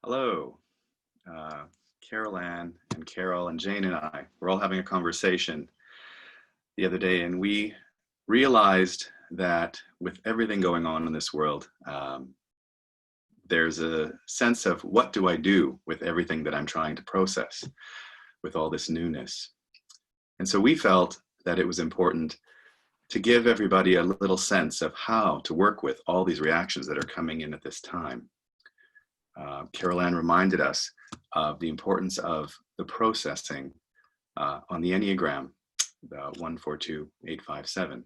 Hello, Carol Ann and Carol and Jane and I. We're all having a conversation the other day, and we realized that with everything going on in this world, there's a sense of what do I do with everything that I'm trying to process with all this newness. And so we felt that it was important to give everybody a little sense of how to work with all these reactions that are coming in at this time. Carol Ann reminded us of the importance of the processing on the Enneagram, the 142-857.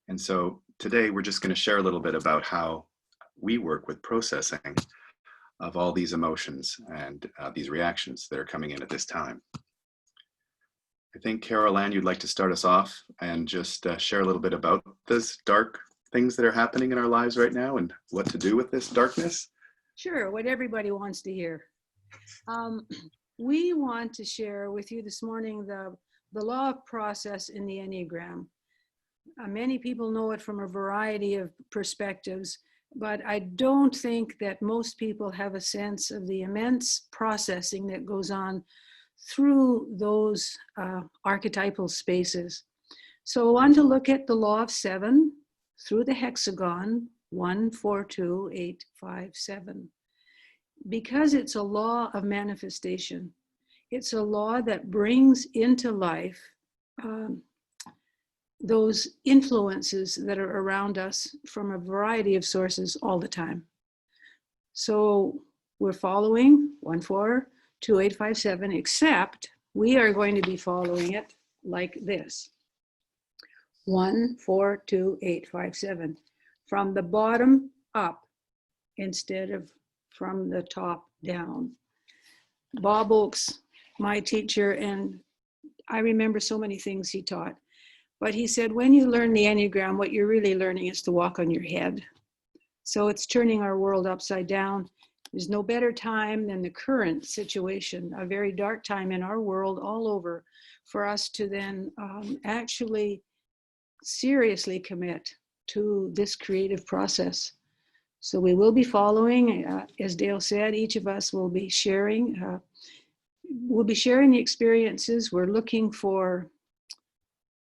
And so today we're just going to share a little bit about how we work with processing of all these emotions and these reactions that are coming in at this time. I think, Carol Ann, you'd like to start us off and just share a little bit about those dark things that are happening in our lives right now and what to do with this darkness. Sure, what everybody wants to hear. We want to share with you this morning the law of process in the Enneagram. Many people know it from a variety of perspectives, but I don't think that most people have a sense of the immense processing that goes on through those archetypal spaces. So I want to look at the law of 7 through the hexagon, 1, 4, 2, 8, 5, 7. Because it's a law of manifestation. It's a law that brings into life those influences that are around us from a variety of sources all the time. So we're following 1, 4, 2, 8, 5, 7, except we are going to be following it like this. 1, 4, 2, 8, 5, 7. From the bottom up instead of from the top down. Bob Oakes, my teacher, and I remember so many things he taught, but he said, when you learn the Enneagram, what you're really learning is to walk on your head. So it's turning our world upside down. There's no better time than the current situation, a very dark time in our world all over, for us to then actually seriously commit to this creative process. So we will be following, as Dale said, each of us will be sharing. The experiences. We're looking for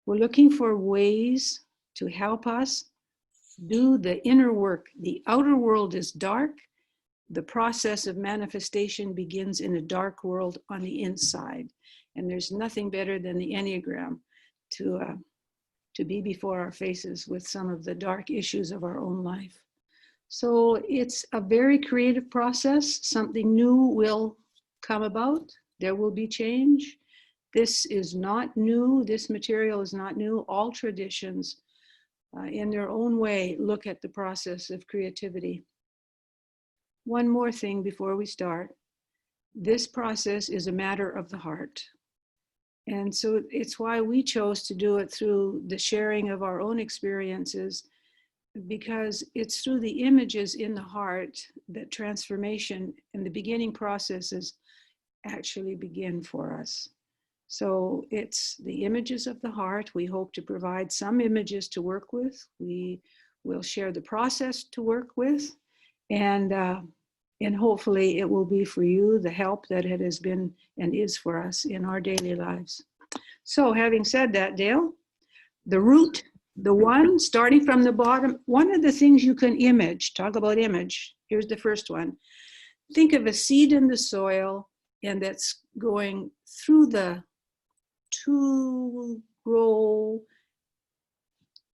ways to help us do the inner work. The outer world is dark. The process of manifestation begins in a dark world on the inside. And there's nothing better than the Enneagram to be before our faces with some of the dark issues of our own life. So it's a very creative process. Something new will come about. There will be change. This is not new. This material is not new. All traditions, in their own way, look at the process of creativity. One more thing before we start. This process is a matter of the heart. And so it's why we chose to do it through the sharing of our own experiences, because it's through the images in the heart that transformation and the beginning processes actually begin for us. So it's the images of the heart. We hope to provide some images to work with. We will share the process to work with, and hopefully it will be for you the help that it has been and is for us in our daily lives. So having said that, Dale, the root, the one starting from the bottom, one of the things you can image, talk about image, here's the first one. Think of a seed in the soil, and that's going through the to grow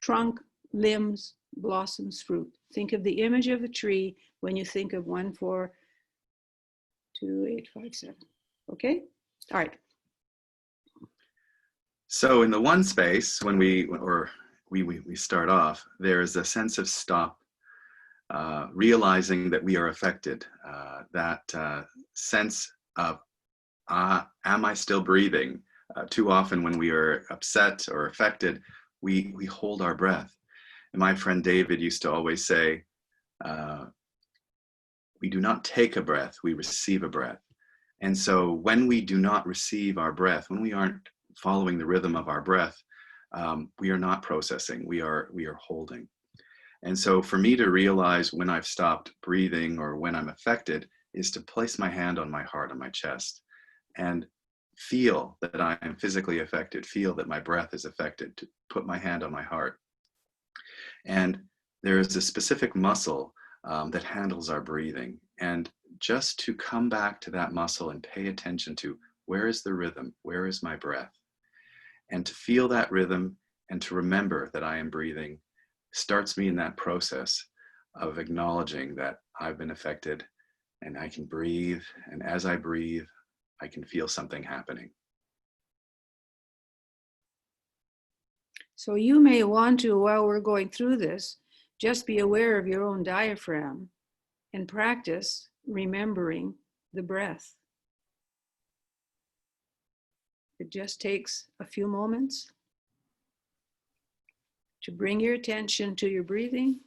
trunk, limbs, blossoms, fruit. Think of the image of a tree when you think of 1, 4, 2, 8, 5, 7. Okay? All right. So in the one space, when we start off, there is a sense of stop, realizing that we are affected, that sense of, am I still breathing? Too often when we are upset or affected, we hold our breath. And my friend David used to always say, we do not take a breath, we receive a breath. And so when we do not receive our breath, when we aren't following the rhythm of our breath, we are not processing, we are holding. And so for me to realize when I've stopped breathing or when I'm affected is to place my hand on my heart, on my chest, and feel that I am physically affected, feel that my breath is affected, to put my hand on my heart. And there is a specific muscle that handles our breathing. And just to come back to that muscle and pay attention to where is the rhythm, where is my breath, and to feel that rhythm and to remember that I am breathing starts me in that process of acknowledging that I've been affected and I can breathe. And as I breathe, I can feel something happening. So you may want to, while we're going through this, just be aware of your own diaphragm and practice remembering the breath. It just takes a few moments to bring your attention to your breathing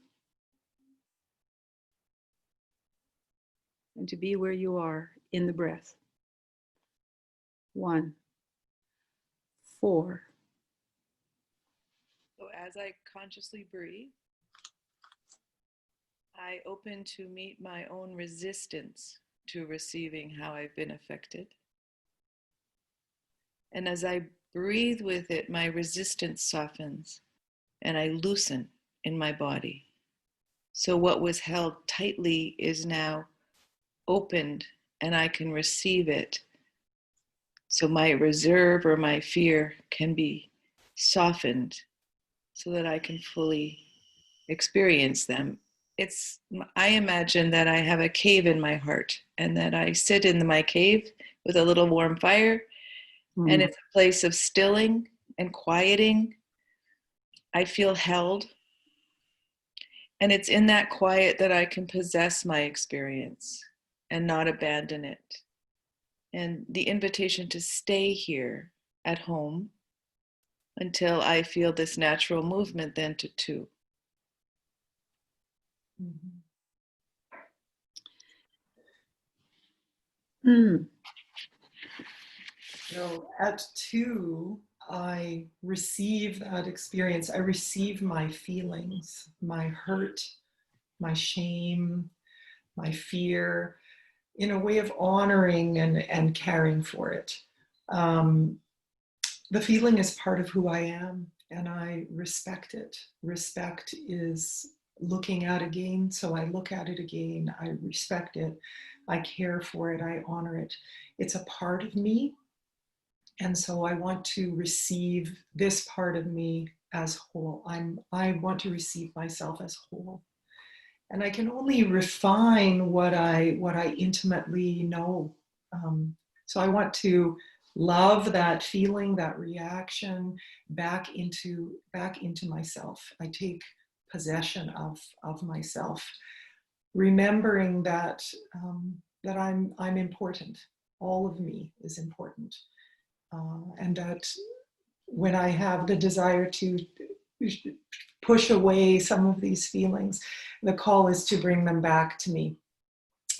and to be where you are in the breath. 1, 4. So as I consciously breathe, I open to meet my own resistance to receiving how I've been affected. And as I breathe with it, my resistance softens and I loosen in my body. So what was held tightly is now opened and I can receive it. So my reserve or my fear can be softened so that I can fully experience them. I imagine that I have a cave in my heart and that I sit in my cave with a little warm fire, and it's a place of stilling and quieting. I feel held, and it's in that quiet that I can possess my experience and not abandon it. And the invitation to stay here at home until I feel this natural movement then to 2. So at 2, I receive that experience. I receive my feelings, my hurt, my shame, my fear, in a way of honoring and caring for it. The feeling is part of who I am, and I respect it. Respect is looking at again, so I look at it again. I respect it. I care for it. I honor it. It's a part of me. And so I want to receive this part of me as whole. I want to receive myself as whole. And I can only refine what I intimately know. So I want to love that feeling, that reaction back into myself. I take possession of myself, remembering that that I'm important. All of me is important. And that when I have the desire to push away some of these feelings, the call is to bring them back to me.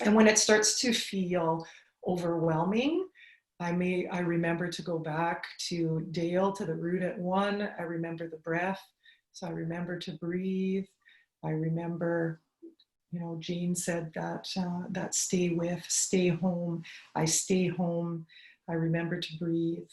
And when it starts to feel overwhelming, I remember to go back to Dale, to the root at 1. I remember the breath. So I remember to breathe. I remember, Jane said that that stay home. I stay home. I remember to breathe,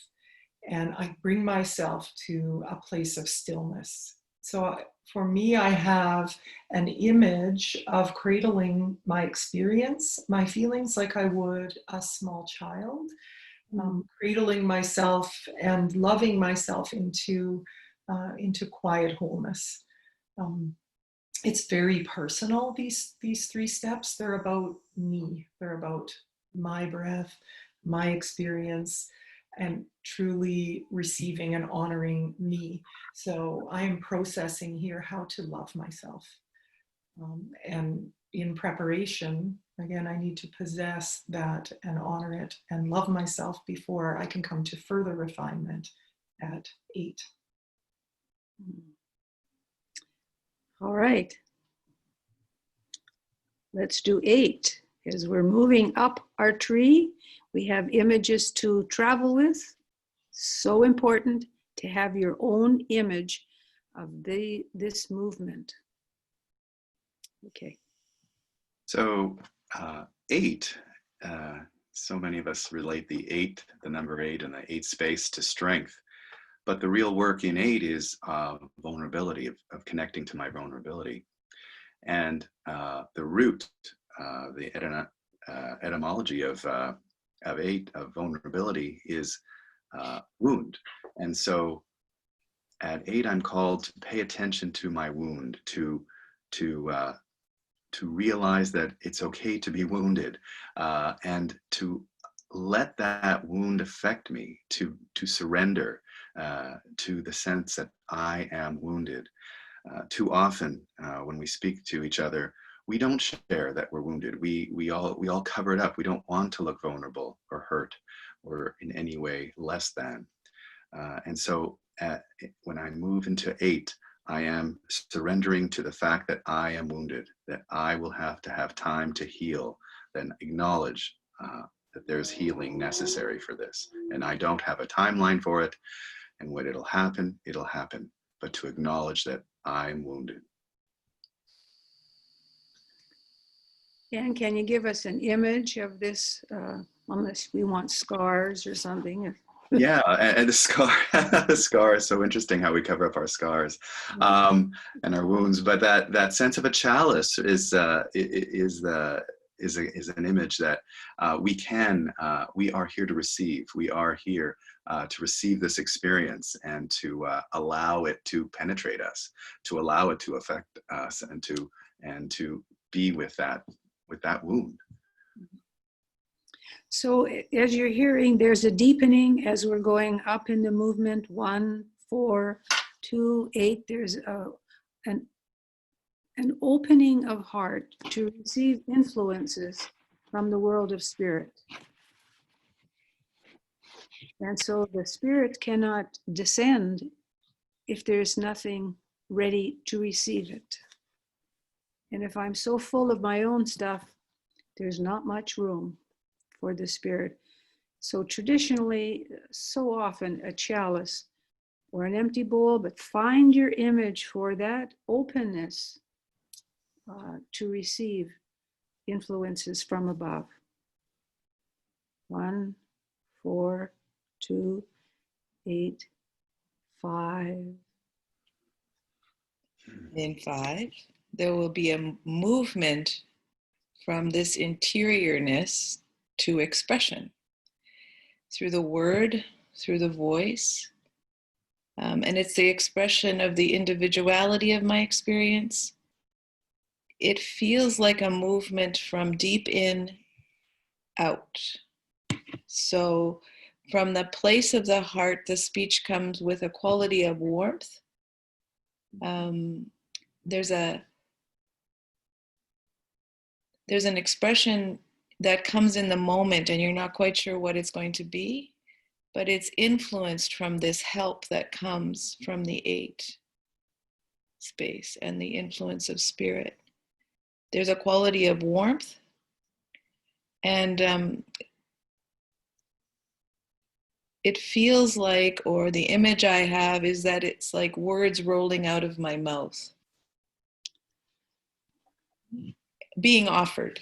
and I bring myself to a place of stillness. So for me, I have an image of cradling my experience, my feelings, like I would a small child, cradling myself and loving myself into quiet wholeness. It's very personal, these 3 steps. They're about me. They're about my breath, my experience, and truly receiving and honoring me. So I am processing here how to love myself. And in preparation, again, I need to possess that and honor it and love myself before I can come to further refinement at 8. All right. Let's do 8. As we're moving up our tree, we have images to travel with. So important to have your own image of this movement. Okay. So 8, so many of us relate the number 8 and the 8 space to strength. But the real work in 8 is vulnerability, of connecting to my vulnerability. And the root, the etymology of 8, of vulnerability, is wound. And so at 8, I'm called to pay attention to my wound, to realize that it's okay to be wounded, and to let that wound affect me, to surrender to the sense that I am wounded. Too often, when we speak to each other, we don't share that we're wounded. We all cover it up. We don't want to look vulnerable or hurt or in any way less than. And so when I move into 8, I am surrendering to the fact that I am wounded, that I will have to have time to heal, then acknowledge that there's healing necessary for this. And I don't have a timeline for it. And when it'll happen, but to acknowledge that I'm wounded. And can you give us an image of this, unless we want scars or something? Yeah, and the scar, the scar is so interesting how we cover up our scars and our wounds. But that sense of a chalice is an image that we are here to receive. We are here to receive this experience and to allow it to penetrate us, to allow it to affect us, and to be with that wound. So as you're hearing, there's a deepening as we're going up in the movement, 1, 4, 2, 8. There's an opening of heart to receive influences from the world of spirit. And so the spirit cannot descend if there's nothing ready to receive it. And if I'm so full of my own stuff, there's not much room for the spirit. So traditionally, so often a chalice or an empty bowl, but find your image for that openness to receive influences from above. 1, 4, 2, 8, 5. In 5, there will be a movement from this interiorness to expression through the word, through the voice. And it's the expression of the individuality of my experience. It feels like a movement from deep in out. So from the place of the heart, the speech comes with a quality of warmth. There's an expression that comes in the moment and you're not quite sure what it's going to be, but it's influenced from this help that comes from the 8 space and the influence of spirit. There's a quality of warmth, and it feels like, or the image I have is that it's like words rolling out of my mouth, being offered.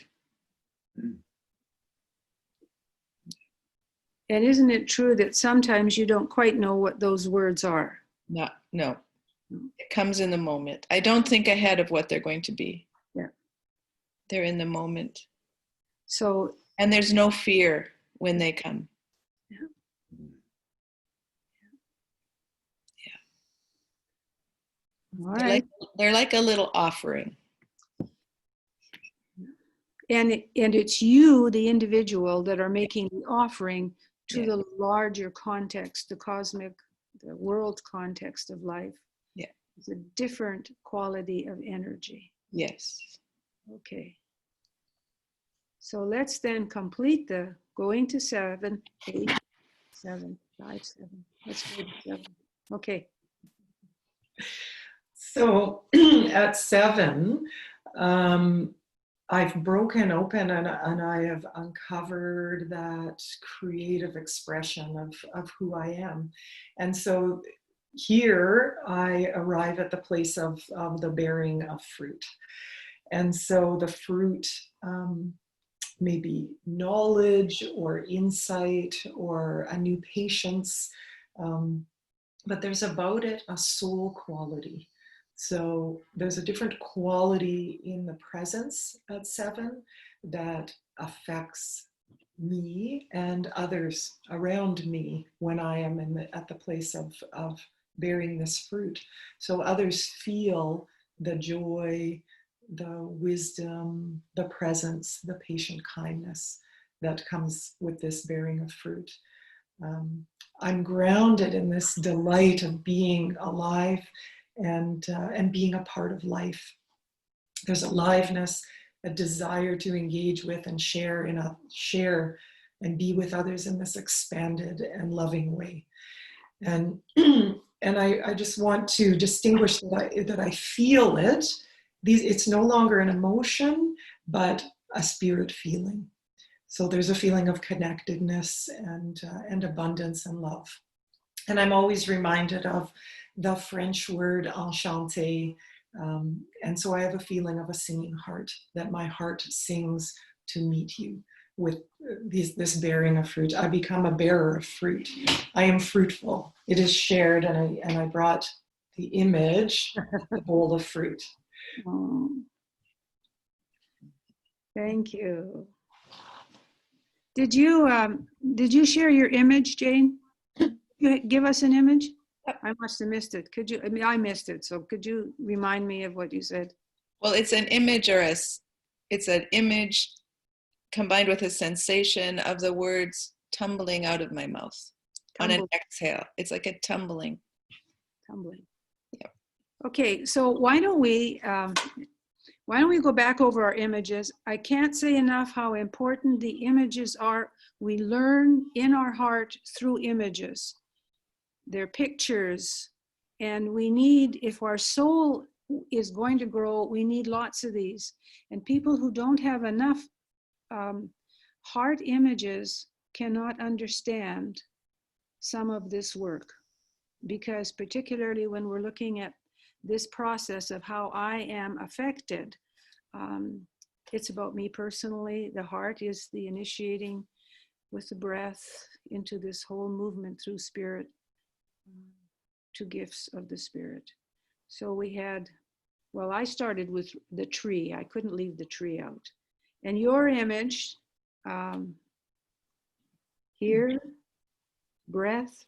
And isn't it true that sometimes you don't quite know what those words are? No. It comes in the moment. I don't think ahead of what they're going to be. Yeah. They're in the moment. So, and there's no fear when they come. Yeah. All right. They're like a little offering. And it's you, the individual, that are making the offering to the larger context, the cosmic, the world context of life. Yeah. It's a different quality of energy. Yes. Okay. So let's then complete the going to 7, 8, 7, 5, 7. Let's go to 7. Okay. So at 7, I've broken open and I have uncovered that creative expression of who I am. And so here I arrive at the place of the bearing of fruit. And so the fruit maybe knowledge or insight or a new patience. But there's about it a soul quality. So there's a different quality in the presence at 7 that affects me and others around me when I am at the place of bearing this fruit. So others feel the joy, the wisdom, the presence, the patient kindness that comes with this bearing of fruit. I'm grounded in this delight of being alive and being a part of life. There's aliveness, a desire to engage with and share and be with others in this expanded and loving way. And and I just want to distinguish that I feel it. It's no longer an emotion, but a spirit feeling. So there's a feeling of connectedness and abundance and love. And I'm always reminded of the French word enchanté. And so I have a feeling of a singing heart, that my heart sings to meet you with this bearing of fruit. I become a bearer of fruit. I am fruitful. It is shared, and I brought the image, the bowl of fruit. Oh, thank you. Did you share your image, Jane? Give us an image. I must have missed it. Could you? I mean, I missed it. So could you remind me of what you said? Well, it's an image it's an image combined with a sensation of the words tumbling out of my mouth on an exhale. It's like a tumbling. Tumbling. Yep. Okay, so why don't we go back over our images? I can't say enough how important the images are. We learn in our heart through images. They're pictures, and we need, if our soul is going to grow, we need lots of these. And people who don't have enough heart images cannot understand some of this work, because particularly when we're looking at this process of how I am affected, it's about me personally. The heart is the initiating with the breath into this whole movement through spirit to gifts of the spirit. So we had, well, I started with the tree. I couldn't leave the tree out. And your image here, breath.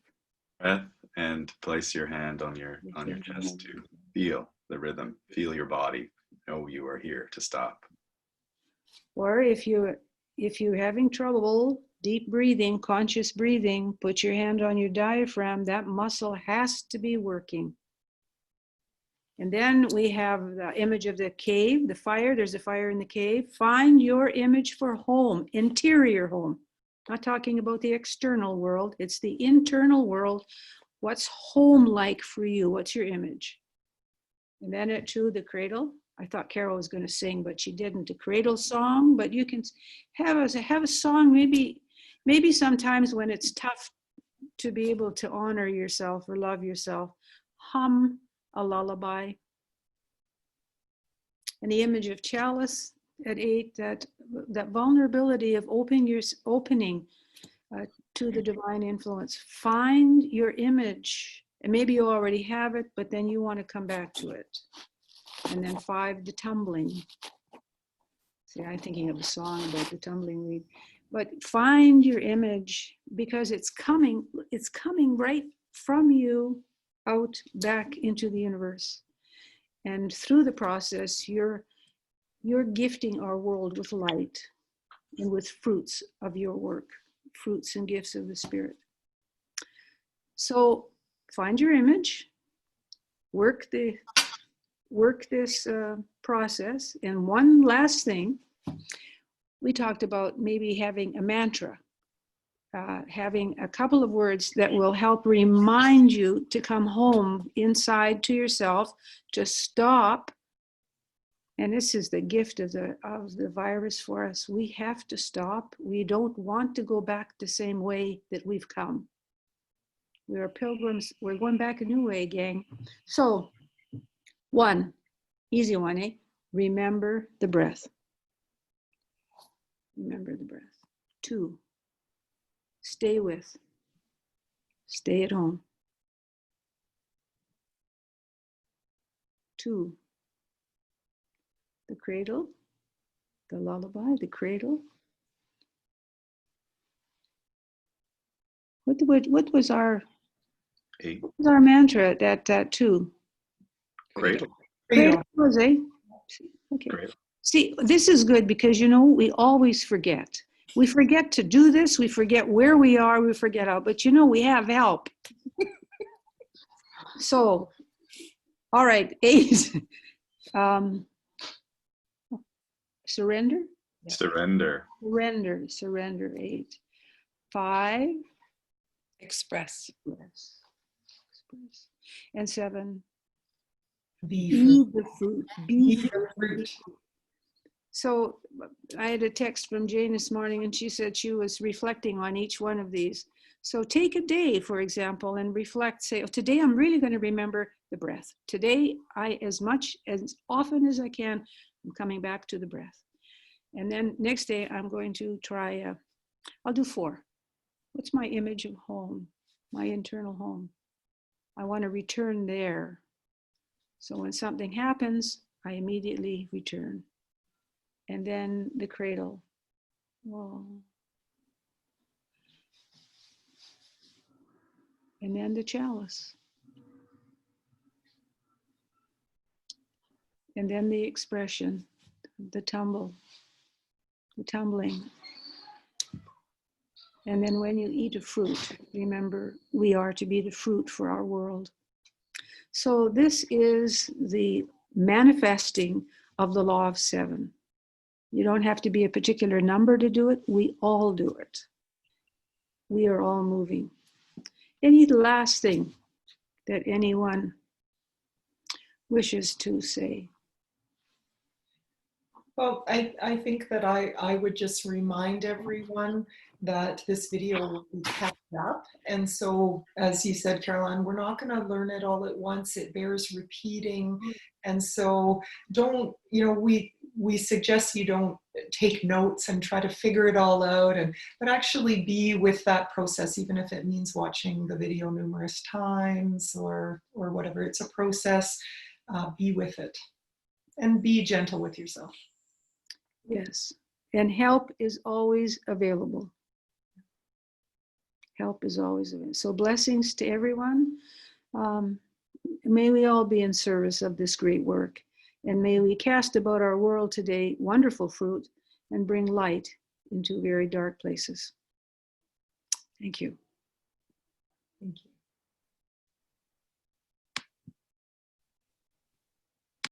Breath, and place your hand on your chest to feel the rhythm, feel your body, know you are here to stop. Or if you're having trouble, deep breathing, conscious breathing, put your hand on your diaphragm. That muscle has to be working. And then we have the image of the cave, the fire. There's a fire in the cave. Find your image for home, interior home. Not talking about the external world. It's the internal world. What's home like for you? What's your image? And then the cradle. I thought Carol was going to sing, but she didn't. A cradle song, but you can have a song. Maybe sometimes when it's tough to be able to honor yourself or love yourself, hum a lullaby. And the image of chalice at 8, that vulnerability of opening to the divine influence. Find your image, and maybe you already have it, but then you want to come back to it. And then 5, the tumbling. See, I'm thinking of a song about the tumbling reed. But find your image, because it's coming right from you out back into the universe. And through the process, you're gifting our world with light and with fruits of your work, fruits and gifts of the Spirit. So find your image, work this process. And one last thing, we talked about maybe having a mantra, having a couple of words that will help remind you to come home inside to yourself, to stop. And this is the gift of the virus for us. We have to stop. We don't want to go back the same way that we've come. We are pilgrims. We're going back a new way, gang. So, one, easy one, eh? Remember the breath. Remember the breath. 2, stay with, stay at home. 2, the cradle, the lullaby, the cradle. What was our 8. mantra at that 2? Cradle. Cradle was, eh? Okay. Cradle. See, this is good because, you know, we always forget. We forget to do this. We forget where we are. We forget how, but you know, we have help. So, all right, 8. Surrender? Surrender. Surrender, 8. 5. Express. Yes. Express. And 7. Be Be the fruit. Be the fruit. So I had a text from Jane this morning, and she said she was reflecting on each one of these. So take a day, for example, and reflect. Say, oh, today I'm really going to remember the breath. Today, as often as I can, I'm coming back to the breath. And then next day, I'm going to try, I'll do 4. What's my image of home, my internal home? I want to return there. So when something happens, I immediately return. And then the cradle. Whoa. And then the chalice. And then the expression, the tumbling. And then when you eat a fruit, remember, we are to be the fruit for our world. So this is the manifesting of the law of 7. You don't have to be a particular number to do it. We all do it. We are all moving. Any last thing that anyone wishes to say? Well, I think that I would just remind everyone that this video will be kept up. And so, as you said, Caroline, we're not going to learn it all at once. It bears repeating. And so don't, we suggest you don't take notes and try to figure it all out, but actually be with that process, even if it means watching the video numerous times or whatever. It's a process. Be with it and be gentle with yourself. Yes. And help is always available. Help is always available. So blessings to everyone. May we all be in service of this great work. And may we cast about our world today wonderful fruit and bring light into very dark places. Thank you. Thank you.